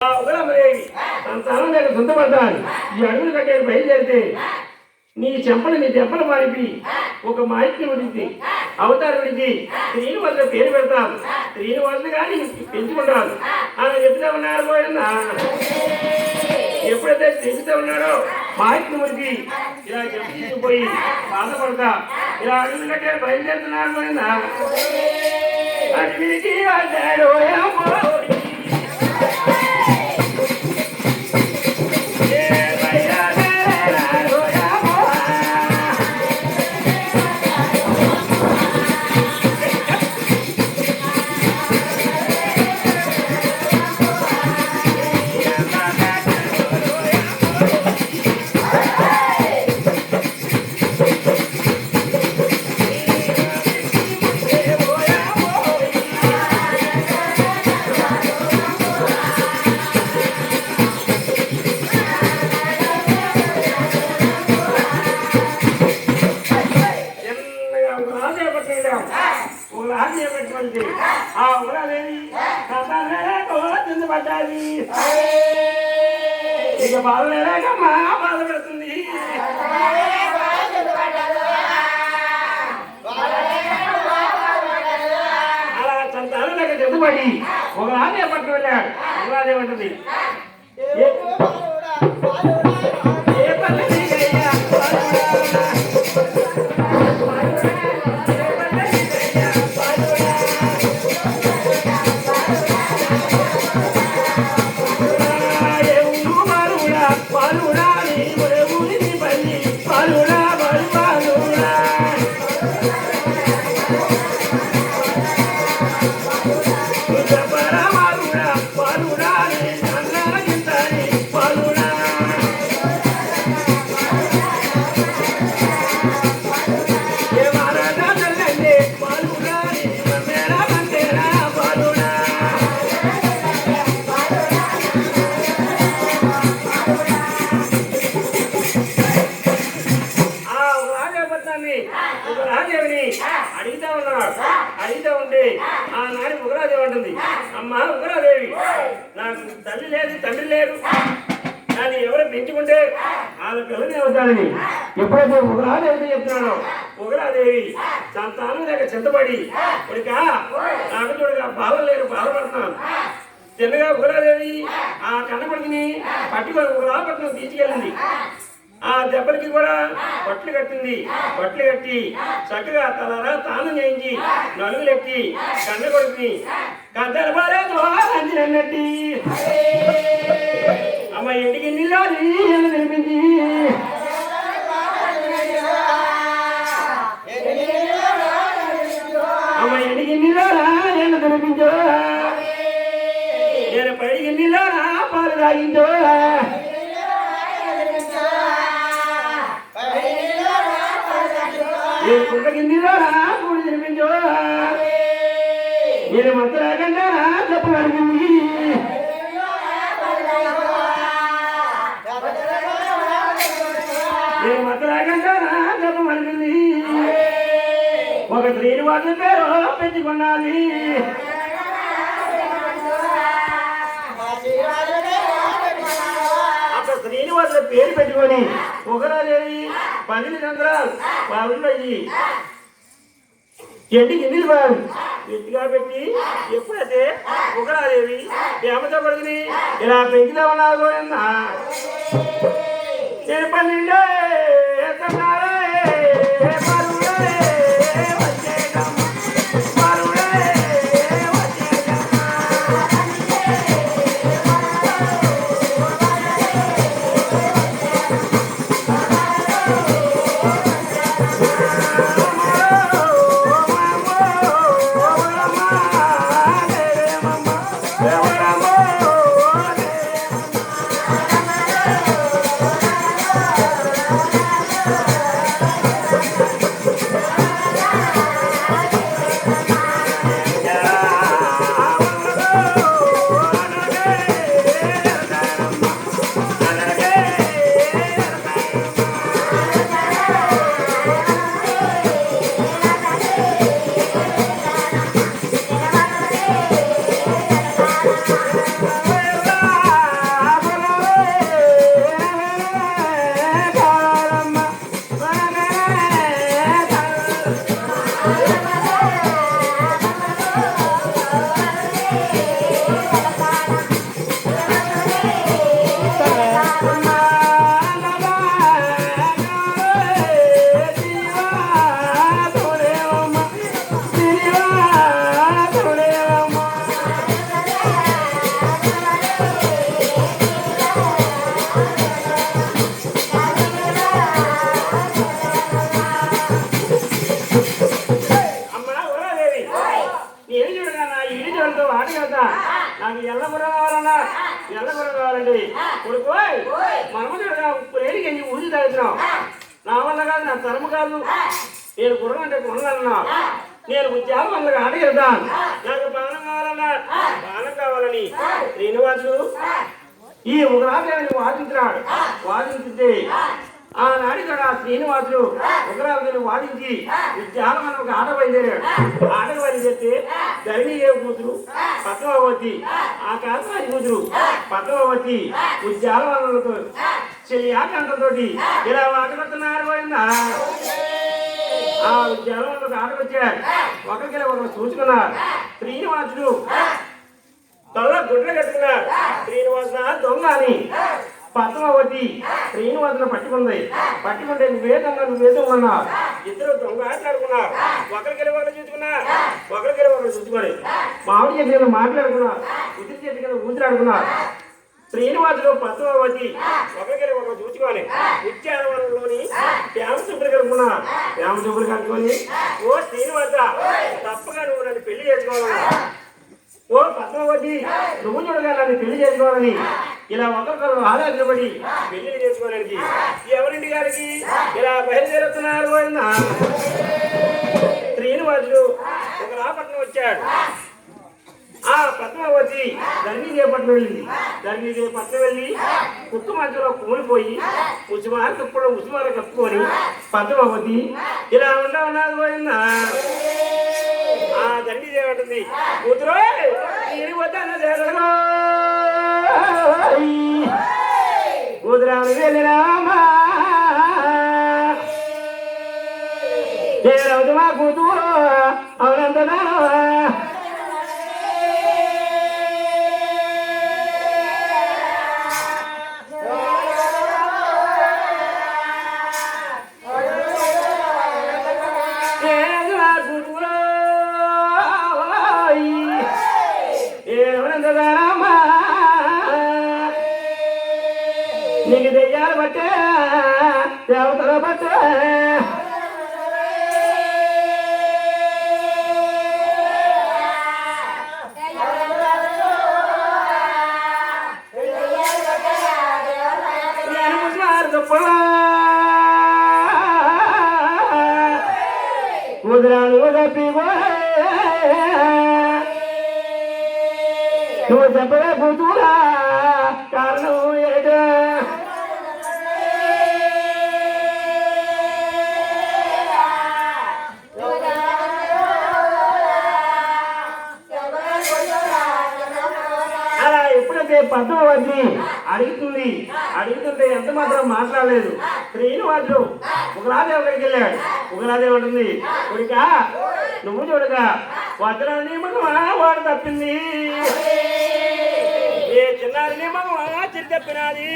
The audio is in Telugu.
ఉగ్రమదేవి సంతానం లేక సొంతపడ్డాను. ఈ అడుగులు కట్టేది బయలుదేరితే నీ చెంపలు నీ దెబ్బలు మారిపి ఒక మాహిత్యం ఉడిచి అవతారం ఉడిచి శ్రీనివాసుల పేరు పెడతాను. శ్రీనివాసులు కానీ పెంచుకుంటాను అని చెప్తే ఉన్నారు పోయిందా. ఎప్పుడైతే చెబుతూ ఉన్నాడో మాహిత్యం ఉడిచి ఇలా చెప్పిపోయి బాధపడతా ఇలా అడుగులు కట్టే బయలుదేరుతున్నారు పోయిందా. అడిగికి అడ్డాడు ఆ ఉగ్రదేవి పడ్డాది. ఇక బాధలేకమ్మా బాధపడుతుంది. అలా సంతానం లేక చెందుబడి ఒక రాజే పట్టు వెళ్ళాడు. ఉగ్రదేవి అంటుంది అడిగితే ఉంటే ఆ నాడు ఉగ్రాదేవి అంటుంది, అమ్మా ఉగ్రాదేవి నాకు తల్లి లేదు తండ్రి లేదు, కానీ ఎవరు పెంచుకుంటే వాళ్ళ పిల్లని అవుతానని ఎప్పుడైతే ఉగ్రాదేవి చెప్తున్నాడో ఉగ్రాదేవి సంతానం లేక చింతపడి ఉడికా నాకు చూడగా బాధపడుతున్నాను. చిన్నగా ఉగ్రాదేవి ఆ కన్నపడిని పట్టుకొని ఉగ్రాపట్నం తీసుకెళ్ళింది. ఆ దెబ్బలకి కూడా బట్టలు కట్టింది. బట్టలు కట్టి చక్కగా తలరా తాను చేయించి నలుగులెట్టి కన్న కొడుకుని కద్దరబాలేదు అంచినట్టి అమ్మ ఇంటికి నీళ్ళు తెలిపింది. అమ్మ ఇంటికి నీళ్ళు తెలిపించో, నేను పైకి నీళ్ళు పాలు తాగించో, నేను కుంట కిందిలో పూడి తినిపించో, నేను మత రాకుండా తప్పు అడిగింది. నేను మత రాకుండా తప్పు అడిగింది. ఒక శ్రీనివాసు పేరు పెంచుకున్నది. అప్పుడు శ్రీనివాసుల పేరు పెట్టుకొని ఉగ్రదేవి 12 సంవత్సరాలు బాగుంటాయి. ఎండికి నిలిపారు ఎత్తుగా పెట్టి ఎప్పుడైతే ఉగ్రదేవి ప్రేమతో పడుకుని ఇలా పెంచుతా ఉన్నారు. నేను 12 నల్లపురం కావాలన్నా ఎల్లపురం కావాలండి కొడుకు మనమగా ప్రేరి గంజి ఊసి తాగుతున్నావు నా వల్ల కాదు నా తరము కాదు నేను గుర్రం అంటే కొనగలన్నా నేను ఉద్యోగం వాళ్ళకి అడిగెళ్తాను నాకు బాణం కావాలన్నా బాణం కావాలని శ్రీనివాసుడు ఈ ఉగ్రాదేవిని వాదించినాడు వాదించితే ఆనాడు ఇక్కడ శ్రీనివాసుడు ఉగ్రాదేవిని వాదించి ఉద్యోగం అని ఒక ఆట బయలుదేరాడు ఆటకు బయలుదేరితే ధరణీదేవి కూతురు పద్మావతి ఆ కాసరాజు కూతురు పద్మావతి ఉద్యోగంతో చెల్లి ఆటంటతోటి ఇలా ఆటకొస్తున్నారు పోయిందా ఆ ఉద్యోగంలో ఆటకొచ్చాడు ఒకరికి ఒకరు చూసుకున్నారు శ్రీనివాసుడు తల గుడ్డ కట్టుకున్నారు శ్రీనివాస దొంగ అని పద్మావతి శ్రీనివాసును పట్టుకుంటే నువ్వే దొంగ అన్నారు ఇద్దరు దొంగ ఆటలాడుకున్నారు ఒకరికి ఒకరు చూసుకున్నారు ఒకరికి ఒకరు చూసుకొని మామిడి చెట్టు కింద మాట్లాడుకున్నారు ఉసిరి చెట్టు కింద ఊసిరాడుకున్నారు శ్రీనివాసుడు పద్మావతి ఒకరికి ఒకరు చూసుకొని ఉద్యానవనంలోని ప్యామ చూపులు కలుపుకున్నారు ప్యామ చూపులు కలుపుకొని ఓ శ్రీనివాస తప్పగా నువ్వు నన్ను పెళ్లి చేసుకోవాలన్నా ఓ పద్మావతి నువ్వు చూడగా నన్ను పెళ్లి చేసుకోవాలని ఇలా ఒకరికొకరు ఆలోచనపడి పెళ్లి చేసుకోవడానికి ఎవరింటి గారికి ఇలా బయలుదేరుతున్నారు అన్న శ్రీనివాసుడు ఒక రాపట్నం వచ్చాడు ఆ పద్మావతి ధరణీదేవపట్నం వెళ్ళింది ధరణీదేవపట్నం వెళ్ళి కుక్క మధ్యలో కూలిపోయి ఉసుమార కప్పుకొని పద్మావతి ఇలా ఉన్నది పోయిందా ఆ ధరణీదేవి అంటుంది కూతురు కూతురాను వెళ్ళిరామా మా కూతురు అవునంతనా నీకు దెయ్యాలు బట్టే దేవతల బట్టే నేను ముసలారు తప్పలా కుదిరాను తప్పి నువ్వు చెప్పలే కూతురా కారణం ఏటా అలా ఎప్పుడైతే పద్మావతి అడుగుతుంటే ఎంత మాత్రం మాట్లాడలేదు శ్రీనివాసుడు ఉగ్రాదేవి అక్కడికి వెళ్ళాడు ఉగ్రాదేవి ఉంటుంది కొడుకా నువ్వు చూడగా వజ్రాల నియమకమా వాడు తప్పింది ఏ చిన్నారి నియమకమా చిరి తప్పినది